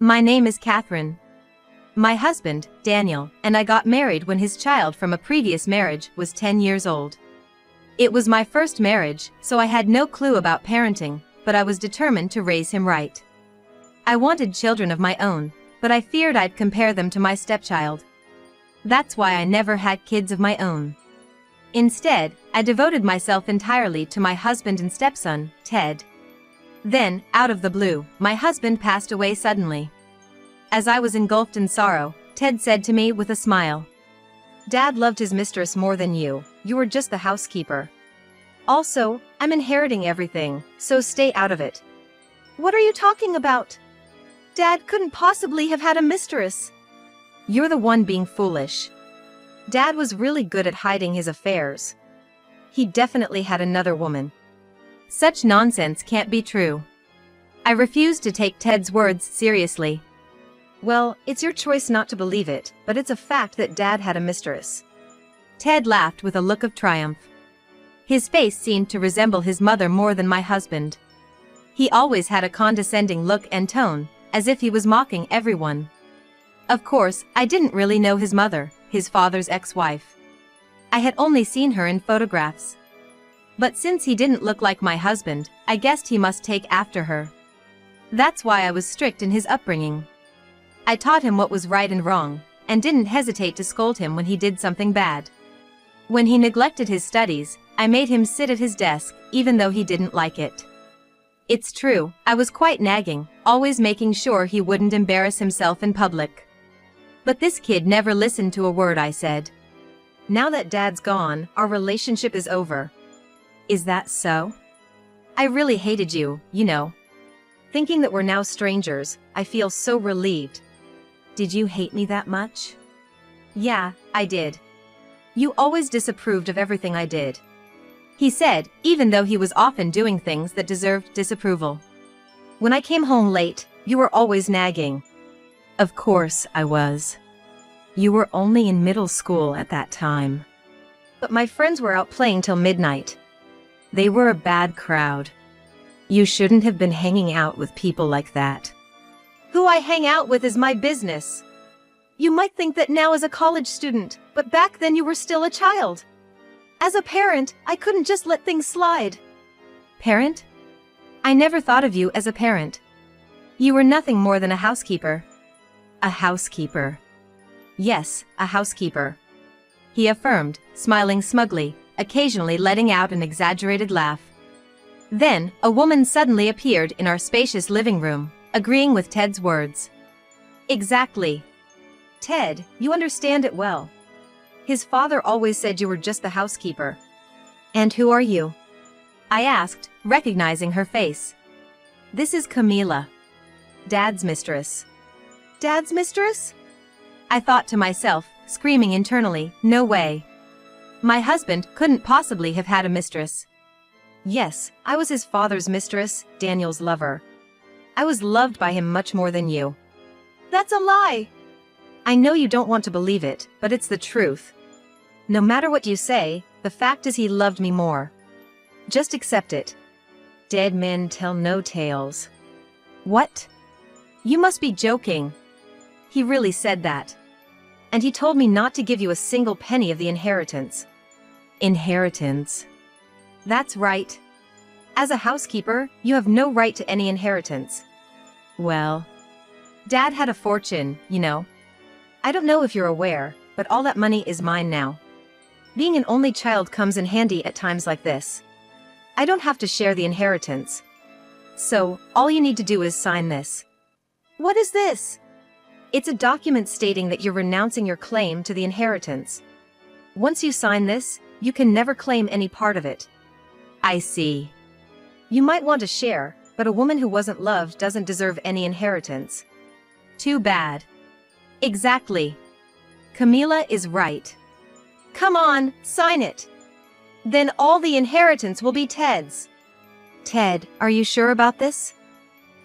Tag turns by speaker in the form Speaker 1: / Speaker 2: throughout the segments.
Speaker 1: My name is Catherine. My husband, Daniel, and I got married when his child from a previous marriage was 10 years old. It was my first marriage, so I had no clue about parenting, but I was determined to raise him right. I wanted children of my own, but I feared I'd compare them to my stepchild. That's why I never had kids of my own. Instead, I devoted myself entirely to my husband and stepson, Ted. Then, out of the blue, my husband passed away suddenly. As I was engulfed in sorrow, Ted said to me with a smile, "Dad loved his mistress more than you were just the housekeeper. Also, I'm inheriting everything, so stay out of it."
Speaker 2: What are you talking about? Dad couldn't possibly have had a mistress.
Speaker 1: You're the one being foolish. Dad was really good at hiding his affairs. He definitely had another woman. Such nonsense can't be true. I refused to take Ted's words seriously. Well, it's your choice not to believe it, but it's a fact that Dad had a mistress. Ted laughed with a look of triumph. His face seemed to resemble his mother more than my husband. He always had a condescending look and tone, as if he was mocking everyone. Of course, I didn't really know his mother, his father's ex-wife. I had only seen her in photographs. But since he didn't look like my husband, I guessed he must take after her. That's why I was strict in his upbringing. I taught him what was right and wrong, and didn't hesitate to scold him when he did something bad. When he neglected his studies, I made him sit at his desk, even though he didn't like it. It's true, I was quite nagging, always making sure he wouldn't embarrass himself in public. But this kid never listened to a word I said. Now that Dad's gone, our relationship is over. Is that so? I really hated you, you know. Thinking that we're now strangers, I feel so relieved. Did you hate me that much? Yeah, I did. You always disapproved of everything I did. He said, even though he was often doing things that deserved disapproval. When I came home late, you were always nagging. Of course I was. You were only in middle school at that time. But my friends were out playing till midnight. They were a bad crowd. You shouldn't have been hanging out with people like that.
Speaker 2: Who I hang out with is my business. You might think that now as a college student, but back then you were still a child. As a parent, I couldn't just let things slide.
Speaker 1: Parent? I never thought of you as a parent. You were nothing more than a housekeeper. A housekeeper. Yes, a housekeeper. He affirmed, smiling smugly, occasionally letting out an exaggerated laugh. Then, a woman suddenly appeared in our spacious living room, agreeing with Ted's words. Exactly. Ted, you understand it well. His father always said you were just the housekeeper. And who are you? I asked, recognizing her face. This is Camila. Dad's mistress.
Speaker 2: Dad's mistress?
Speaker 1: I thought to myself, screaming internally, no way. My husband couldn't possibly have had a mistress. Yes, I was his father's mistress, Daniel's lover. I was loved by him much more than you.
Speaker 2: That's a lie.
Speaker 1: I know you don't want to believe it, but it's the truth. No matter what you say, the fact is he loved me more. Just accept it. Dead men tell no tales. What? You must be joking. He really said that. And he told me not to give you a single penny of the inheritance. Inheritance. That's right. As a housekeeper, you have no right to any inheritance. Well, Dad had a fortune, you know. I don't know if you're aware, but all that money is mine now. Being an only child comes in handy at times like this. I don't have to share the inheritance. So, all you need to do is sign this.
Speaker 2: What is this?
Speaker 1: It's a document stating that you're renouncing your claim to the inheritance. Once you sign this, you can never claim any part of it. I see. You might want to share, but a woman who wasn't loved doesn't deserve any inheritance. Too bad. Exactly. Camila is right.
Speaker 2: Come on, sign it. Then all the inheritance will be Ted's.
Speaker 1: Ted, are you sure about this?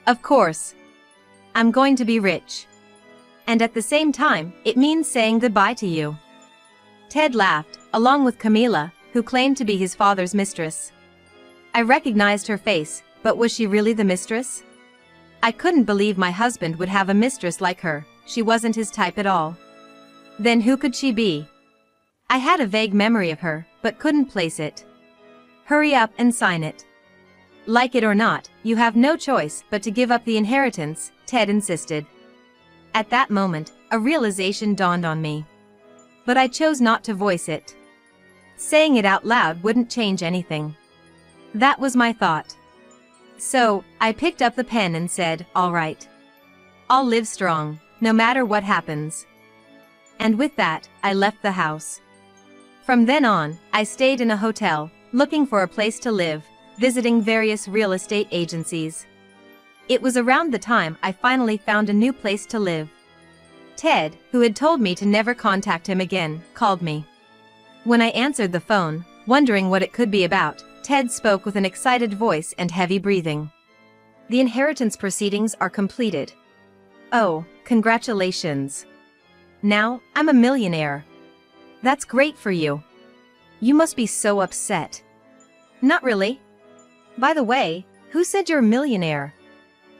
Speaker 1: Of course. I'm going to be rich. And at the same time, it means saying goodbye to you. Ted laughed, along with Camila, who claimed to be his father's mistress. I recognized her face, but was she really the mistress? I couldn't believe my husband would have a mistress like her. She wasn't his type at all. Then who could she be? I had a vague memory of her, but couldn't place it. Hurry up and sign it. Like it or not, you have no choice but to give up the inheritance, Ted insisted. At that moment, a realization dawned on me. But I chose not to voice it. Saying it out loud wouldn't change anything. That was my thought. So, I picked up the pen and said, "All right. I'll live strong, no matter what happens." And with that, I left the house. From then on, I stayed in a hotel, looking for a place to live, visiting various real estate agencies. It was around the time I finally found a new place to live. Ted, who had told me to never contact him again, called me. When I answered the phone, wondering what it could be about, Ted spoke with an excited voice and heavy breathing.
Speaker 2: "The inheritance proceedings are completed."
Speaker 1: "Oh, congratulations. Now, I'm a millionaire."
Speaker 2: "That's great for you. You must be so upset."
Speaker 1: "Not really.
Speaker 2: By the way, who said you're a millionaire?"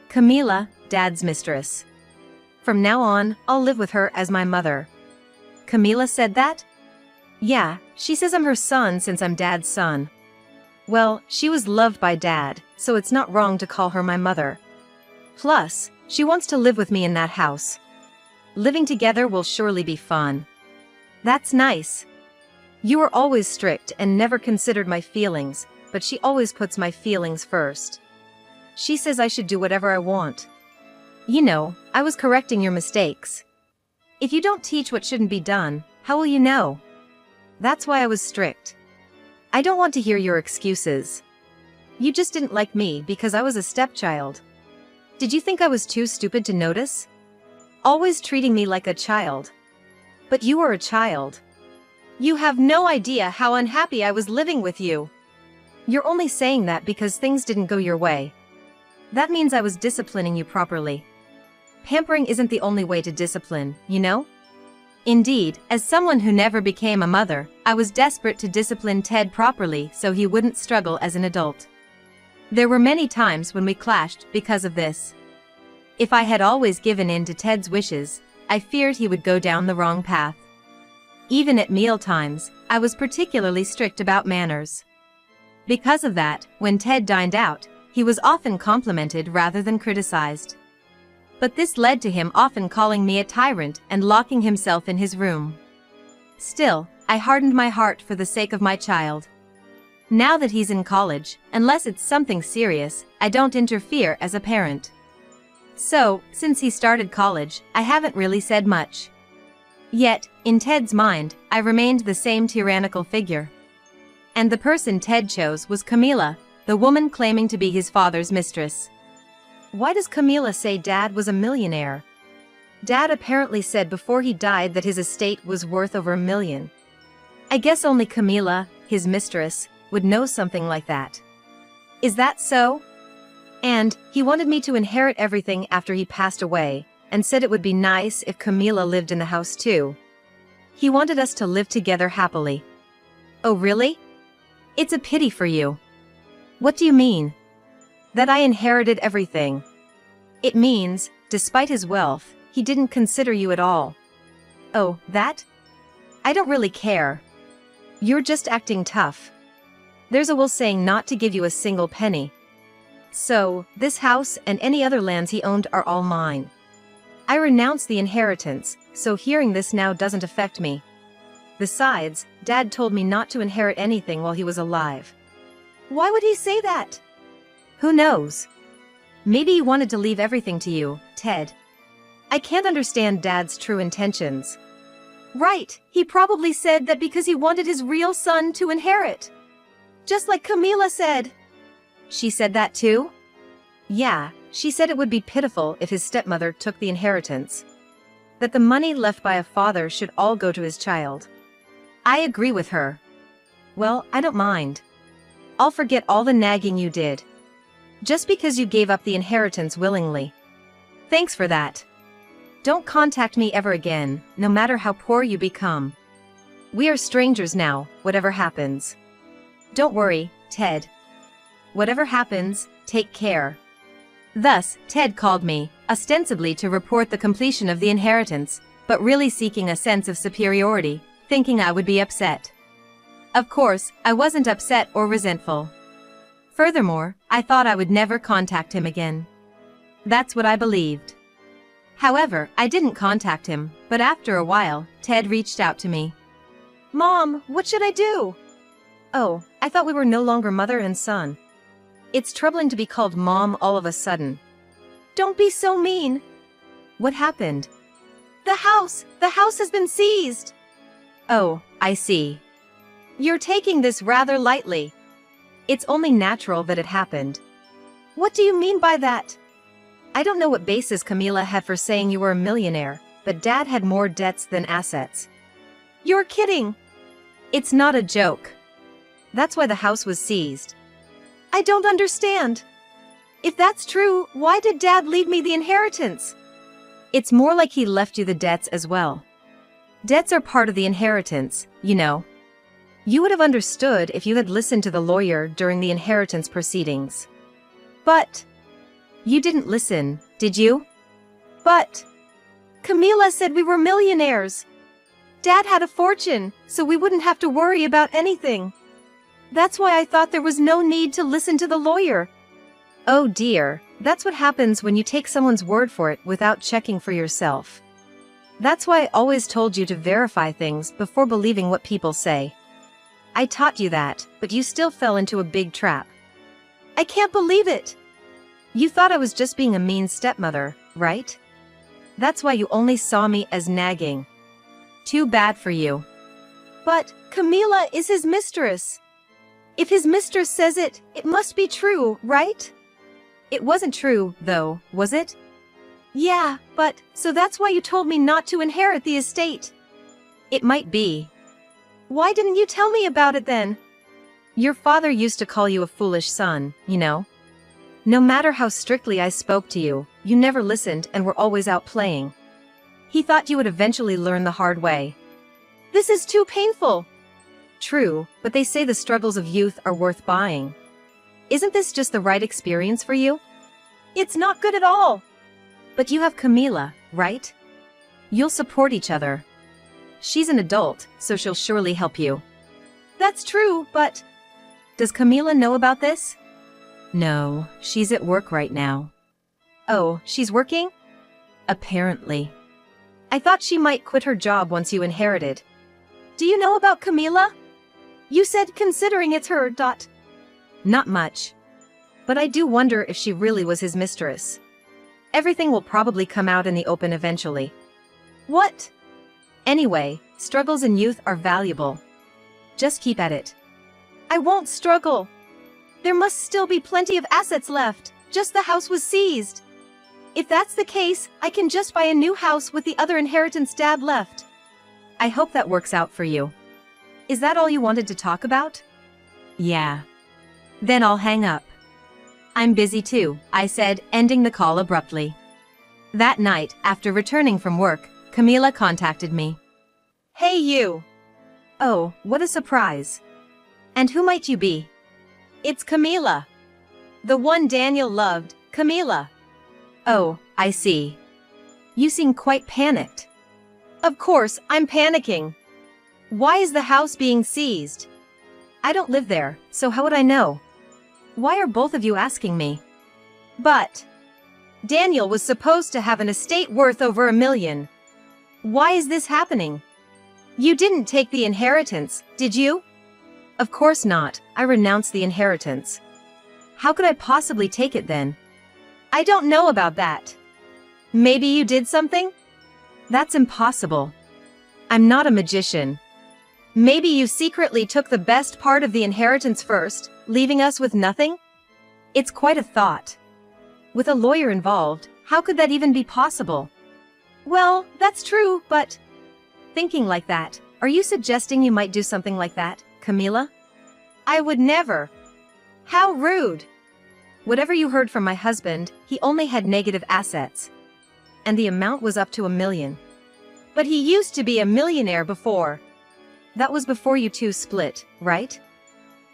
Speaker 1: "Camila, Dad's mistress.
Speaker 2: From now on, I'll live with her as my mother."
Speaker 1: "Camila said that?"
Speaker 2: "Yeah, she says I'm her son since I'm Dad's son." "Well, she was loved by Dad, so it's not wrong to call her my mother. Plus, she wants to live with me in that house. Living together will surely be fun."
Speaker 1: "That's nice.
Speaker 2: You were always strict and never considered my feelings, but she always puts my feelings first. She says I should do whatever I want. You know, I was correcting your mistakes. If you don't teach what shouldn't be done, how will you know? That's why I was strict. I don't want to hear your excuses. You just didn't like me because I was a stepchild. Did you think I was too stupid to notice? Always treating me like a child. But you were a child. You have no idea how unhappy I was living with you. You're only saying that because things didn't go your way. That means I was disciplining you properly. Pampering isn't the only way to discipline, you know?
Speaker 1: Indeed, as someone who never became a mother, I was desperate to discipline Ted properly so he wouldn't struggle as an adult. There were many times when we clashed because of this. If I had always given in to Ted's wishes, I feared he would go down the wrong path. Even at meal times, I was particularly strict about manners. Because of that, when Ted dined out, he was often complimented rather than criticized. But this led to him often calling me a tyrant and locking himself in his room. Still, I hardened my heart for the sake of my child. Now that he's in college, unless it's something serious, I don't interfere as a parent. So, since he started college, I haven't really said much. Yet, in Ted's mind, I remained the same tyrannical figure. And the person Ted chose was Camila, the woman claiming to be his father's mistress.
Speaker 2: Why does Camila say Dad was a millionaire? Dad apparently said before he died that his estate was worth over $1 million. I guess only Camila, his mistress, would know something like that. Is that so? And he wanted me to inherit everything after he passed away, and said it would be nice if Camila lived in the house too. He wanted us to live together happily.
Speaker 1: Oh really?
Speaker 2: It's a pity for you.
Speaker 1: What do you mean?
Speaker 2: That I inherited everything. It means, despite his wealth, he didn't consider you at all.
Speaker 1: Oh, that?
Speaker 2: I don't really care. You're just acting tough. There's a will saying not to give you a single penny. So, this house and any other lands he owned are all mine. I renounced the inheritance, so hearing this now doesn't affect me. Besides, Dad told me not to inherit anything while he was alive. Why would he say that? Who knows? Maybe he wanted to leave everything to you, Ted. I can't understand Dad's true intentions. Right, he probably said that because he wanted his real son to inherit. Just like Camila said.
Speaker 1: She said that too?
Speaker 2: Yeah, she said it would be pitiful if his stepmother took the inheritance. That the money left by a father should all go to his child. I agree with her. Well, I don't mind. I'll forget all the nagging you did. Just because you gave up the inheritance willingly. Thanks for that. Don't contact me ever again, no matter how poor you become. We are strangers now, whatever happens. Don't worry, Ted. Whatever happens, take care.
Speaker 1: Thus, Ted called me, ostensibly to report the completion of the inheritance, but really seeking a sense of superiority, thinking I would be upset. Of course, I wasn't upset or resentful. Furthermore, I thought I would never contact him again. That's what I believed. However, I didn't contact him, but after a while, Ted reached out to me.
Speaker 2: Mom, what should I do? Oh, I thought we were no longer mother and son. It's troubling to be called Mom all of a sudden. Don't be so mean.
Speaker 1: What happened?
Speaker 2: The house has been seized.
Speaker 1: Oh, I see.
Speaker 2: You're taking this rather lightly.
Speaker 1: It's only natural that it happened.
Speaker 2: What do you mean by that?
Speaker 1: I don't know what basis Camila had for saying you were a millionaire, but Dad had more debts than assets.
Speaker 2: You're kidding.
Speaker 1: It's not a joke. That's why the house was seized.
Speaker 2: I don't understand. If that's true, why did Dad leave me the inheritance?
Speaker 1: It's more like he left you the debts as well. Debts are part of the inheritance, you know. You would have understood if you had listened to the lawyer during the inheritance proceedings.
Speaker 2: But
Speaker 1: you didn't listen, did you?
Speaker 2: But Camila said we were millionaires. Dad had a fortune, so we wouldn't have to worry about anything. That's why I thought there was no need to listen to the lawyer.
Speaker 1: Oh dear, that's what happens when you take someone's word for it without checking for yourself. That's why I always told you to verify things before believing what people say. I taught you that, but you still fell into a big trap.
Speaker 2: I can't believe it.
Speaker 1: You thought I was just being a mean stepmother, right? That's why you only saw me as nagging. Too bad for you.
Speaker 2: But Camila is his mistress. If his mistress says it, it must be true, right?
Speaker 1: It wasn't true, though, was it?
Speaker 2: Yeah, but so that's why you told me not to inherit the estate.
Speaker 1: It might be.
Speaker 2: Why didn't you tell me about it then?
Speaker 1: Your father used to call you a foolish son, you know? No matter how strictly I spoke to you, you never listened and were always out playing. He thought you would eventually learn the hard way.
Speaker 2: This is too painful.
Speaker 1: True, but they say the struggles of youth are worth buying. Isn't this just the right experience for you?
Speaker 2: It's not good at all.
Speaker 1: But you have Camila, right? You'll support each other. She's an adult, so she'll surely help you.
Speaker 2: That's true, but
Speaker 1: does Camila know about this? No, she's at work right now.
Speaker 2: Oh, she's working?
Speaker 1: Apparently.
Speaker 2: I thought she might quit her job once you inherited. Do you know about Camila? You said considering it's her.
Speaker 1: Not much. But I do wonder if she really was his mistress. Everything will probably come out in the open eventually.
Speaker 2: What?
Speaker 1: Anyway, struggles in youth are valuable. Just keep at it.
Speaker 2: I won't struggle. There must still be plenty of assets left, just the house was seized. If that's the case, I can just buy a new house with the other inheritance Dad left.
Speaker 1: I hope that works out for you. Is that all you wanted to talk about? Yeah. Then I'll hang up. I'm busy too, I said, ending the call abruptly. That night, after returning from work, Camila contacted me.
Speaker 2: Hey you!
Speaker 1: Oh, what a surprise. And who might you be?
Speaker 2: It's Camila. The one Daniel loved, Camila.
Speaker 1: Oh, I see. You seem quite panicked.
Speaker 2: Of course, I'm panicking. Why is the house being seized?
Speaker 1: I don't live there, so how would I know? Why are both of you asking me?
Speaker 2: But Daniel was supposed to have an estate worth over $1 million. Why is this happening? You didn't take the inheritance, did you?
Speaker 1: Of course not, I renounced the inheritance. How could I possibly take it then?
Speaker 2: I don't know about that. Maybe you did something?
Speaker 1: That's impossible. I'm not a magician.
Speaker 2: Maybe you secretly took the best part of the inheritance first, leaving us with nothing?
Speaker 1: It's quite a thought. With a lawyer involved, how could that even be possible?
Speaker 2: Well, that's true, but
Speaker 1: thinking like that, are you suggesting you might do something like that, Camila?
Speaker 2: I would never. How rude.
Speaker 1: Whatever you heard from my husband, he only had negative assets. And the amount was up to $1 million.
Speaker 2: But he used to be a millionaire before.
Speaker 1: That was before you two split, right?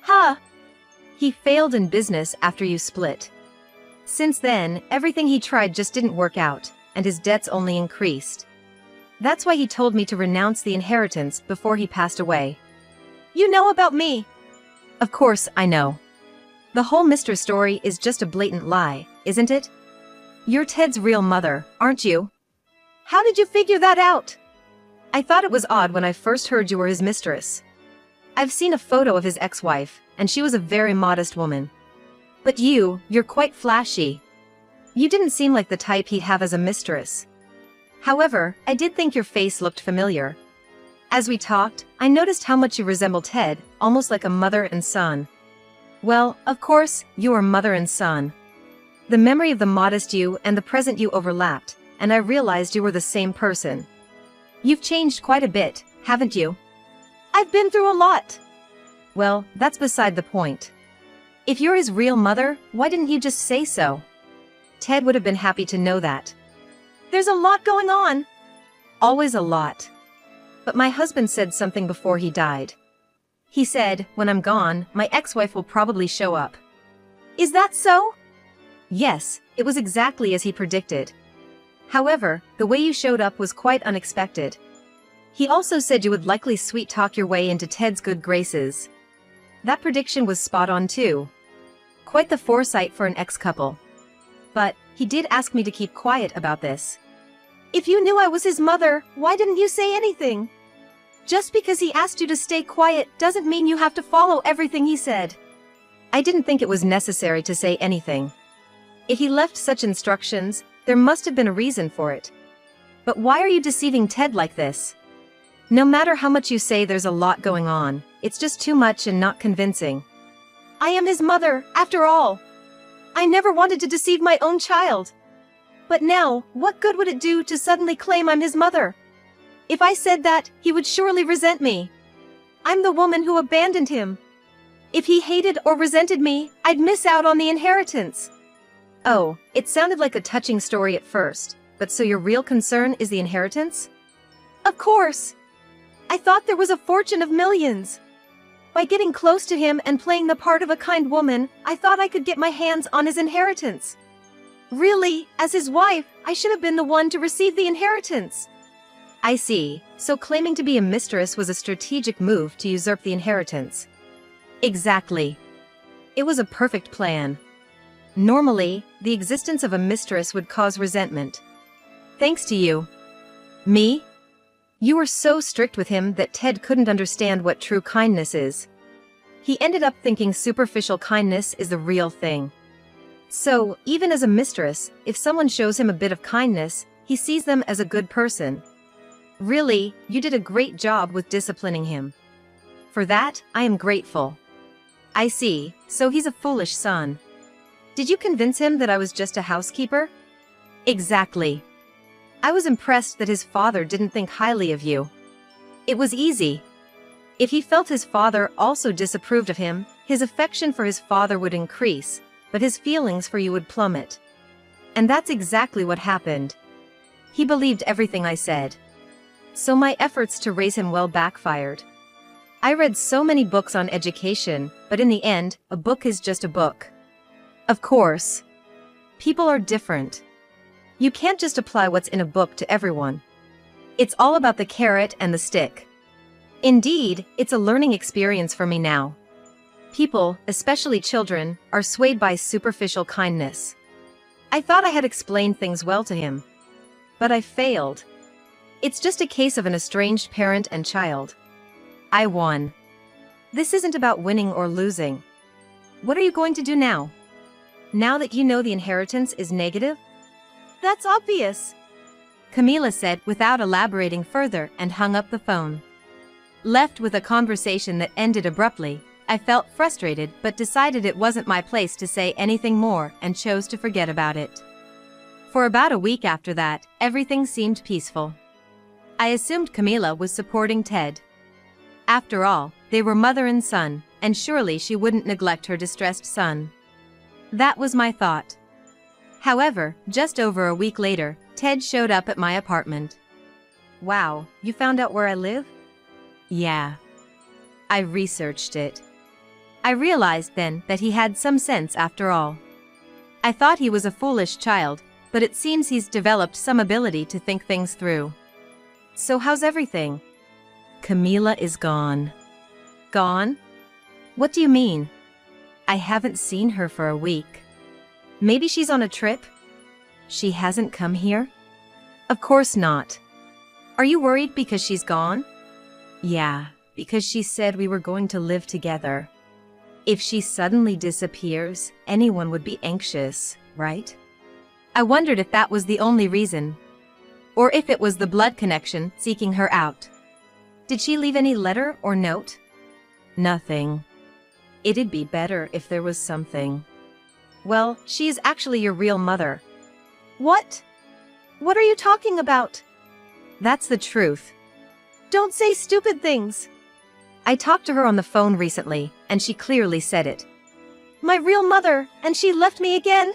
Speaker 2: Huh?
Speaker 1: He failed in business after you split.
Speaker 2: Since then, everything he tried just didn't work out, and his debts only increased. That's why he told me to renounce the inheritance before he passed away.
Speaker 1: You know about me.
Speaker 2: Of course, I know. The whole Mr. story is just a blatant lie, isn't it? You're Ted's real mother, aren't you?
Speaker 1: How did you figure that out?
Speaker 2: I thought it was odd when I first heard you were his mistress. I've seen a photo of his ex-wife, and she was a very modest woman. But you're quite flashy. You didn't seem like the type he'd have as a mistress. However, I did think your face looked familiar. As we talked, I noticed how much you resemble Ted, almost like a mother and son. Well, of course, you are mother and son. The memory of the modest you and the present you overlapped, and I realized you were the same person. You've changed quite a bit, haven't you?
Speaker 1: I've been through a lot.
Speaker 2: Well, that's beside the point. If you're his real mother, why didn't you just say so? Ted would have been happy to know that.
Speaker 1: There's a lot going on.
Speaker 2: Always a lot. But my husband said something before he died. He said, when I'm gone, my ex-wife will probably show up.
Speaker 1: Is that so?
Speaker 2: Yes, it was exactly as he predicted. However, the way you showed up was quite unexpected. He also said you would likely sweet-talk your way into Ted's good graces. That prediction was spot on too. Quite the foresight for an ex-couple. But, he did ask me to keep quiet about this.
Speaker 1: If you knew I was his mother, why didn't you say anything? Just because he asked you to stay quiet doesn't mean you have to follow everything he said.
Speaker 2: I didn't think it was necessary to say anything. If he left such instructions, there must have been a reason for it. But why are you deceiving Ted like this? No matter how much you say there's a lot going on, it's just too much and not convincing.
Speaker 1: I am his mother, after all. I never wanted to deceive my own child. But now, what good would it do to suddenly claim I'm his mother? If I said that, he would surely resent me. I'm the woman who abandoned him. If he hated or resented me, I'd miss out on the inheritance.
Speaker 2: Oh, it sounded like a touching story at first, but so your real concern is the inheritance?
Speaker 1: Of course. I thought there was a fortune of millions. By getting close to him and playing the part of a kind woman, I thought I could get my hands on his inheritance. Really, as his wife, I should have been the one to receive the inheritance.
Speaker 2: I see, so claiming to be a mistress was a strategic move to usurp the inheritance. Exactly. It was a perfect plan. Normally, the existence of a mistress would cause resentment. Thanks to you. Me? You were so strict with him that Ted couldn't understand what true kindness is. He ended up thinking superficial kindness is the real thing. So, even as a mistress, if someone shows him a bit of kindness, he sees them as a good person. Really, you did a great job with disciplining him. For that, I am grateful. I see, so he's a foolish son. Did you convince him that I was just a housekeeper? Exactly. I was impressed that his father didn't think highly of you. It was easy. If he felt his father also disapproved of him, his affection for his father would increase, but his feelings for you would plummet. And that's exactly what happened. He believed everything I said. So my efforts to raise him well backfired. I read so many books on education, but in the end, a book is just a book. Of course. People are different. You can't just apply what's in a book to everyone. It's all about the carrot and the stick. Indeed, it's a learning experience for me now. People, especially children, are swayed by superficial kindness. I thought I had explained things well to him. But I failed. It's just a case of an estranged parent and child. I won. This isn't about winning or losing. What are you going to do now? Now that you know the inheritance is negative?
Speaker 1: That's obvious,
Speaker 2: Camila said without elaborating further and hung up the phone. Left with a conversation that ended abruptly, I felt frustrated but decided it wasn't my place to say anything more and chose to forget about it. For about a week after that, everything seemed peaceful. I assumed Camila was supporting Ted. After all, they were mother and son, and surely she wouldn't neglect her distressed son. That was my thought. However, just over a week later, Ted showed up at my apartment. Wow, you found out where I live? Yeah. I researched it. I realized then that he had some sense after all.
Speaker 1: I thought he was a foolish child, but it seems he's developed some ability to think things through.
Speaker 2: So how's everything?
Speaker 1: Camila is gone.
Speaker 2: Gone? What do you mean?
Speaker 1: I haven't seen her for a week.
Speaker 2: Maybe she's on a trip?
Speaker 1: She hasn't come here?
Speaker 2: Of course not. Are you worried because she's gone?
Speaker 1: Yeah, because she said we were going to live together. If she suddenly disappears, anyone would be anxious, right?
Speaker 2: I wondered if that was the only reason. Or if it was the blood connection seeking her out. Did she leave any letter or note?
Speaker 1: Nothing. It'd be better if there was something.
Speaker 2: Well, she's actually your real mother. What? What are you talking about?
Speaker 1: That's the truth.
Speaker 2: Don't say stupid things. I talked to her on the phone recently, and she clearly said it. My real mother, and she left me again?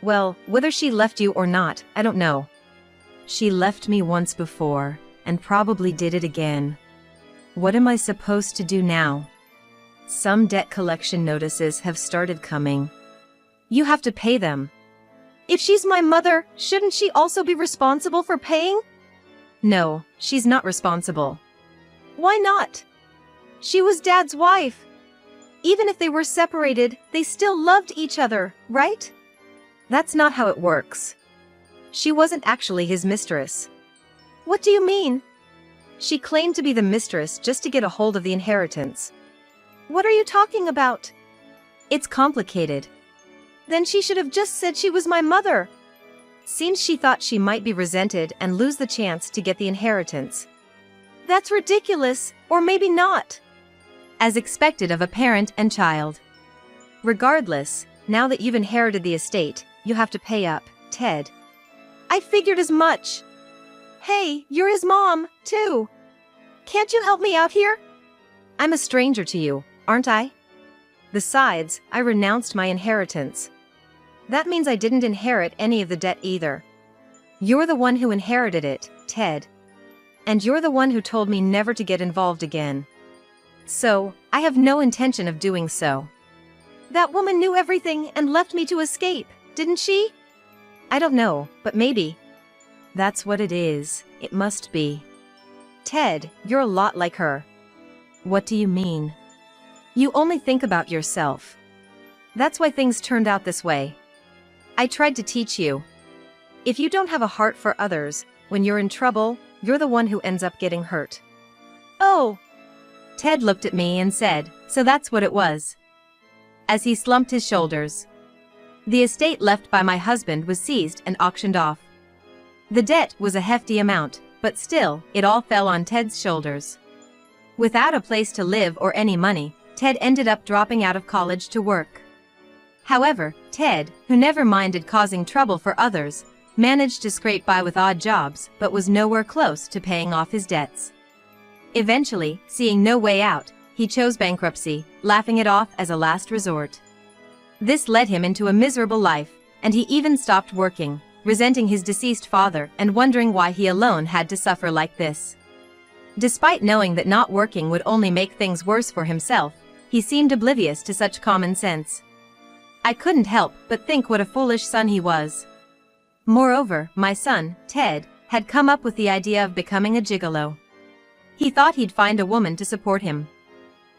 Speaker 1: Well, whether she left you or not, I don't know. She left me once before, and probably did it again. What am I supposed to do now? Some debt collection notices have started coming.
Speaker 2: You have to pay them. If she's my mother, shouldn't she also be responsible for paying?
Speaker 1: No, she's not responsible.
Speaker 2: Why not? She was Dad's wife. Even if they were separated, they still loved each other, right?
Speaker 1: That's not how it works. She wasn't actually his mistress.
Speaker 2: What do you mean?
Speaker 1: She claimed to be the mistress just to get a hold of the inheritance.
Speaker 2: What are you talking about?
Speaker 1: It's complicated.
Speaker 2: Then she should have just said she was my mother.
Speaker 1: Seems she thought she might be resented and lose the chance to get the inheritance.
Speaker 2: That's ridiculous, or maybe not.
Speaker 1: As expected of a parent and child. Regardless, now that you've inherited the estate, you have to pay up, Ted.
Speaker 2: I figured as much. Hey, you're his mom, too. Can't you help me out here?
Speaker 1: I'm a stranger to you, aren't I? Besides, I renounced my inheritance. That means I didn't inherit any of the debt either. You're the one who inherited it, Ted. And you're the one who told me never to get involved again. So, I have no intention of doing so.
Speaker 2: That woman knew everything and left me to escape, didn't she?
Speaker 1: I don't know, but maybe. That's what it is. It must be. Ted, you're a lot like her. What do you mean? You only think about yourself. That's why things turned out this way. I tried to teach you. If you don't have a heart for others, when you're in trouble, you're the one who ends up getting hurt.
Speaker 2: Oh.
Speaker 1: Ted looked at me and said, so that's what it was. As he slumped his shoulders. The estate left by my husband was seized and auctioned off. The debt was a hefty amount, but still, it all fell on Ted's shoulders. Without a place to live or any money, Ted ended up dropping out of college to work. However, Ted, who never minded causing trouble for others, managed to scrape by with odd jobs but was nowhere close to paying off his debts. Eventually, seeing no way out, he chose bankruptcy, laughing it off as a last resort. This led him into a miserable life, and he even stopped working, resenting his deceased father and wondering why he alone had to suffer like this. Despite knowing that not working would only make things worse for himself, he seemed oblivious to such common sense. I couldn't help but think what a foolish son he was. Moreover, my son, Ted, had come up with the idea of becoming a gigolo. He thought he'd find a woman to support him.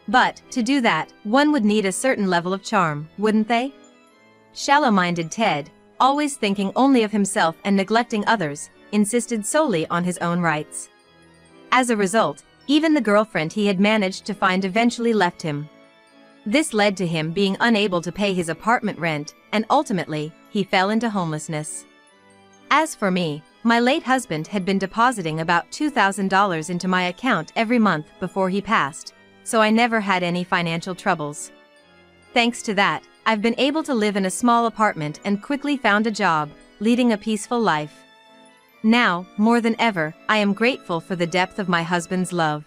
Speaker 1: But, to do that, one would need a certain level of charm, wouldn't they? Shallow-minded Ted, always thinking only of himself and neglecting others, insisted solely on his own rights. As a result, even the girlfriend he had managed to find eventually left him. This led to him being unable to pay his apartment rent, and ultimately, he fell into homelessness. As for me, my late husband had been depositing about $2,000 into my account every month before he passed, so I never had any financial troubles. Thanks to that, I've been able to live in a small apartment and quickly found a job, leading a peaceful life. Now, more than ever, I am grateful for the depth of my husband's love.